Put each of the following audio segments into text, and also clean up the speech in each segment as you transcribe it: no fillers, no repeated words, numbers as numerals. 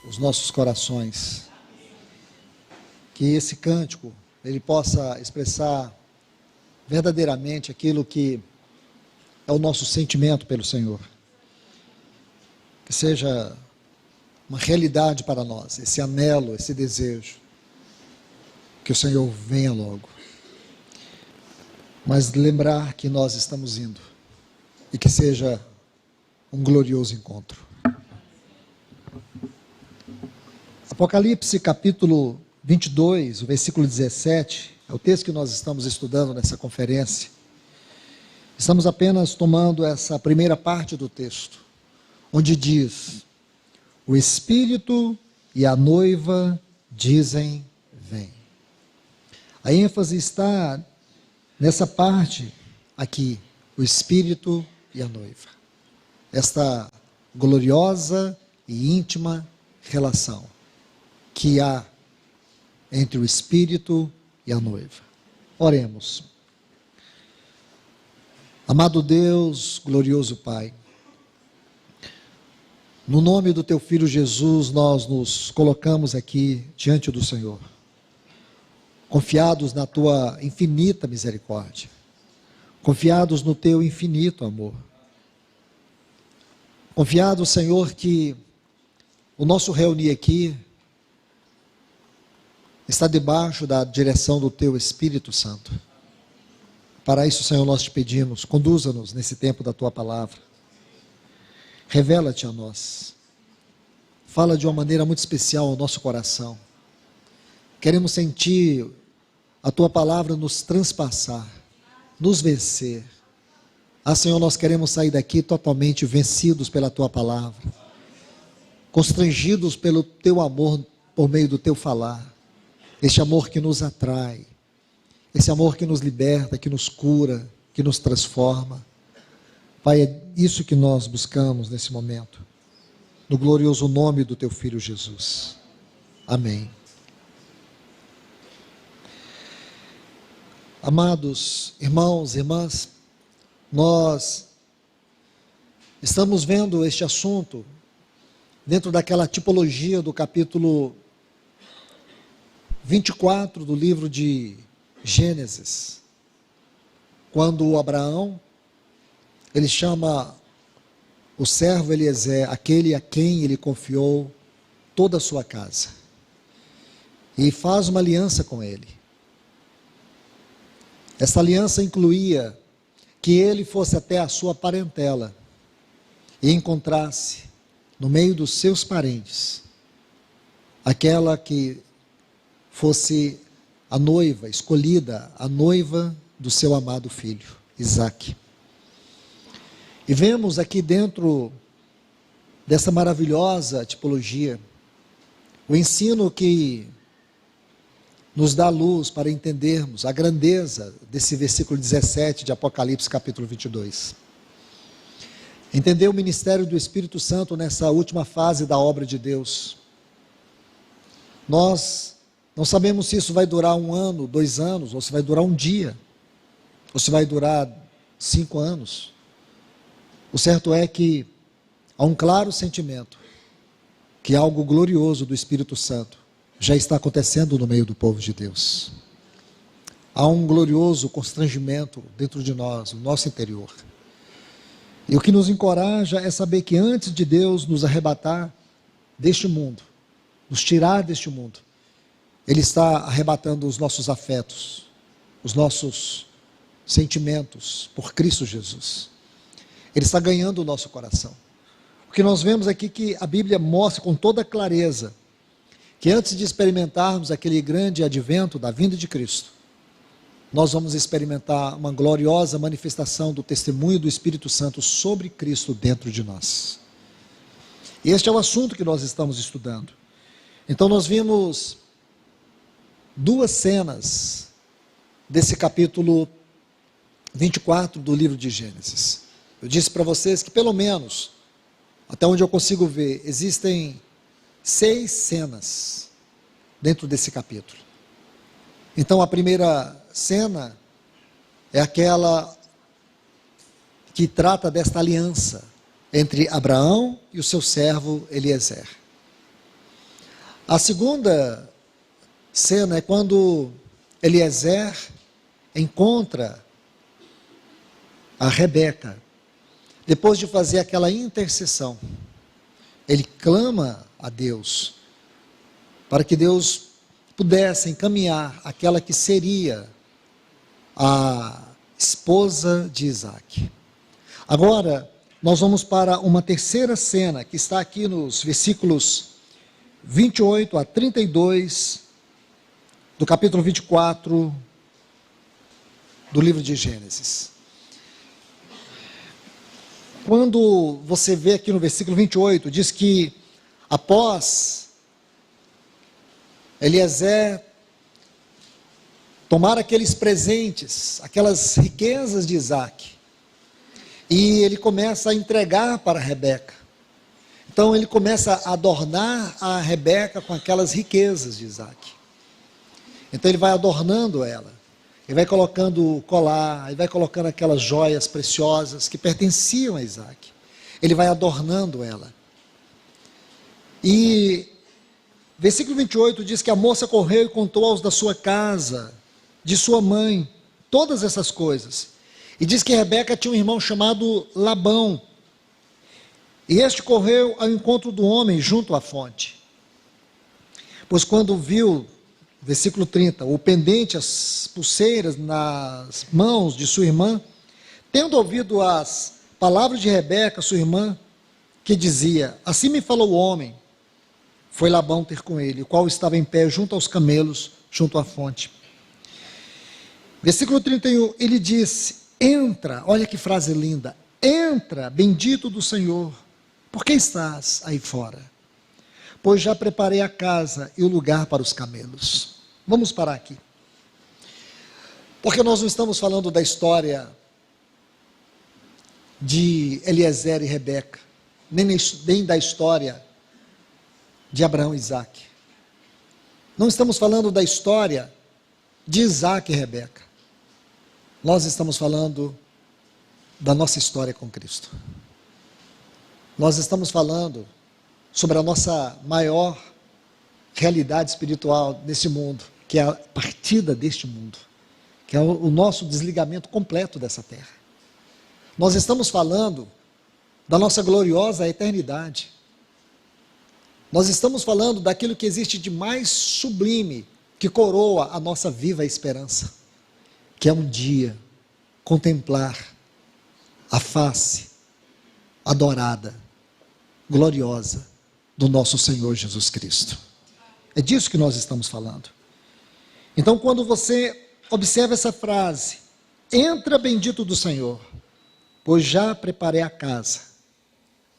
os nossos corações. Que esse cântico, ele possa expressar verdadeiramente aquilo que é o nosso sentimento pelo Senhor. Que seja uma realidade para nós, esse anelo, esse desejo. Que o Senhor venha logo. Mas lembrar que nós estamos indo. E que seja um glorioso encontro. Apocalipse capítulo 22, o versículo 17, é o texto que nós estamos estudando nessa conferência. Estamos apenas tomando essa primeira parte do texto, onde diz: o Espírito e a noiva dizem, vem. A ênfase está nessa parte aqui, o Espírito e a noiva. Esta gloriosa e íntima relação que há entre o Espírito e a noiva. Oremos. Amado Deus, glorioso Pai, no nome do Teu Filho Jesus, nós nos colocamos aqui diante do Senhor, confiados na Tua infinita misericórdia, confiados no Teu infinito amor, confiados, Senhor, que o nosso reunir aqui está debaixo da direção do Teu Espírito Santo. Para isso, Senhor, nós te pedimos, conduza-nos nesse tempo da Tua palavra. Revela-te a nós. Fala de uma maneira muito especial ao nosso coração. Queremos sentir a Tua palavra nos transpassar, nos vencer. Senhor, nós queremos sair daqui totalmente vencidos pela Tua palavra, constrangidos pelo Teu amor por meio do Teu falar. Este amor que nos atrai, esse amor que nos liberta, que nos cura, que nos transforma. Pai, é isso que nós buscamos nesse momento, no glorioso nome do Teu Filho Jesus. Amém. Amados irmãos e irmãs, nós estamos vendo este assunto dentro daquela tipologia do capítulo 24 do livro de Gênesis, quando Abraão, ele chama o servo Eliezer, aquele a quem ele confiou toda a sua casa, e faz uma aliança com ele. Essa aliança incluía que ele fosse até a sua parentela e encontrasse no meio dos seus parentes aquela que fosse a noiva escolhida, a noiva do seu amado filho, Isaque. E vemos aqui dentro dessa maravilhosa tipologia, o ensino que nos dá luz para entendermos a grandeza desse versículo 17 de Apocalipse capítulo 22. Entender o ministério do Espírito Santo nessa última fase da obra de Deus. Nós não sabemos se isso vai durar 1 ano, 2 anos, ou se vai durar um dia, ou se vai durar 5 anos. O certo é que há um claro sentimento que algo glorioso do Espírito Santo já está acontecendo no meio do povo de Deus. Há um glorioso constrangimento dentro de nós, no nosso interior. E o que nos encoraja é saber que antes de Deus nos arrebatar deste mundo, nos tirar deste mundo, Ele está arrebatando os nossos afetos, os nossos sentimentos por Cristo Jesus. Ele está ganhando o nosso coração. O que nós vemos aqui que a Bíblia mostra com toda clareza, que antes de experimentarmos aquele grande advento da vinda de Cristo, nós vamos experimentar uma gloriosa manifestação do testemunho do Espírito Santo sobre Cristo dentro de nós. E este é o assunto que nós estamos estudando. Então nós vimos 2 cenas desse capítulo 24 do livro de Gênesis. Eu disse para vocês que pelo menos, até onde eu consigo ver, existem 6 cenas dentro desse capítulo. Então a primeira cena é aquela que trata desta aliança entre Abraão e o seu servo Eliezer. A segunda cena é quando Eliezer encontra a Rebeca, depois de fazer aquela intercessão. Ele clama a Deus, para que Deus pudesse encaminhar aquela que seria a esposa de Isaac. Agora, nós vamos para uma terceira cena, que está aqui nos versículos 28 a 32, do capítulo 24, do livro de Gênesis. Quando você vê aqui no versículo 28, diz que após Eliezer tomar aqueles presentes, aquelas riquezas de Isaac, e ele começa a entregar para Rebeca. Então ele começa a adornar a Rebeca com aquelas riquezas de Isaac. Então ele vai adornando ela. Ele vai colocando o colar, ele vai colocando aquelas joias preciosas que pertenciam a Isaac. Ele vai adornando ela. E versículo 28 diz que a moça correu e contou aos da sua casa, de sua mãe, todas essas coisas. E diz que Rebeca tinha um irmão chamado Labão. E este correu ao encontro do homem junto à fonte. Pois quando viu, versículo 30, o pendente, as pulseiras nas mãos de sua irmã, tendo ouvido as palavras de Rebeca, sua irmã, que dizia: assim me falou o homem, foi Labão ter com ele, o qual estava em pé junto aos camelos, junto à fonte. Versículo 31, ele disse: entra, olha que frase linda, entra, bendito do Senhor, por que estás aí fora? Pois já preparei a casa e o lugar para os camelos. Vamos parar aqui. Porque nós não estamos falando da história de Eliezer e Rebeca, nem da história de Abraão e Isaac. Não estamos falando da história de Isaac e Rebeca. Nós estamos falando da nossa história com Cristo. Nós estamos falando sobre a nossa maior realidade espiritual nesse mundo, que é a partida deste mundo, que é o nosso desligamento completo dessa terra. Nós estamos falando da nossa gloriosa eternidade. Nós estamos falando daquilo que existe de mais sublime, que coroa a nossa viva esperança, que é um dia contemplar a face adorada, gloriosa do nosso Senhor Jesus Cristo. É disso que nós estamos falando. Então, quando você observa essa frase, entra bendito do Senhor, pois já preparei a casa.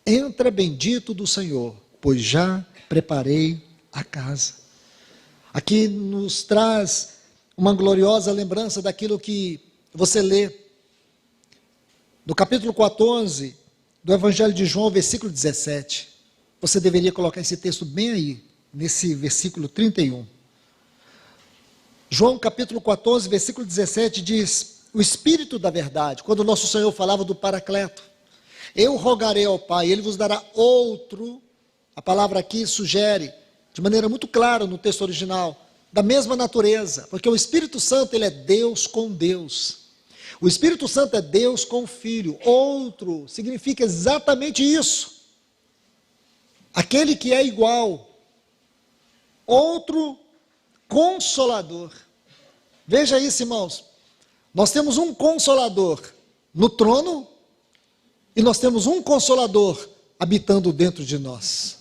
Entra bendito do Senhor, pois já preparei a casa. Aqui nos traz uma gloriosa lembrança daquilo que você lê no capítulo 14 do Evangelho de João, versículo 17. Você deveria colocar esse texto bem aí, nesse versículo 31. João capítulo 14, versículo 17 diz: o Espírito da verdade, quando o nosso Senhor falava do Paracleto, eu rogarei ao Pai, Ele vos dará outro. A palavra aqui sugere, de maneira muito clara no texto original, da mesma natureza, porque o Espírito Santo, ele é Deus com Deus. O Espírito Santo é Deus com o Filho. Outro significa exatamente isso. Aquele que é igual. Outro Consolador. Veja isso, irmãos. Nós temos um Consolador no trono e nós temos um Consolador habitando dentro de nós.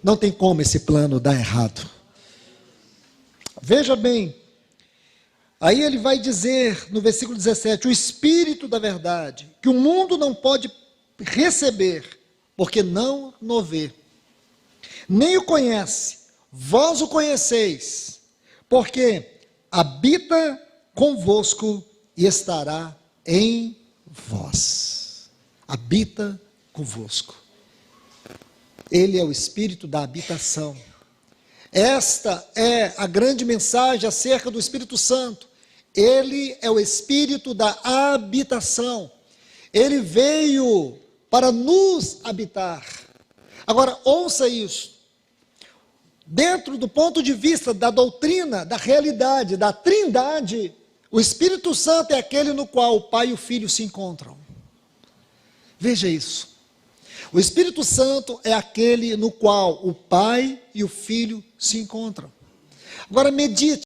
Não tem como esse plano dar errado. Veja bem, aí ele vai dizer no versículo 17, o Espírito da verdade, que o mundo não pode receber, porque não o vê, nem o conhece, vós o conheceis, porque habita convosco e estará em vós. Habita convosco. Ele é o Espírito da habitação. Esta é a grande mensagem acerca do Espírito Santo. Ele é o Espírito da habitação. Ele veio para nos habitar. Agora, ouça isso. dentro do ponto de vista da doutrina, da realidade, da trindade, o Espírito Santo é aquele no qual o Pai e o Filho se encontram. Veja isso. O Espírito Santo é aquele no qual o Pai e o Filho se encontram. Agora medite.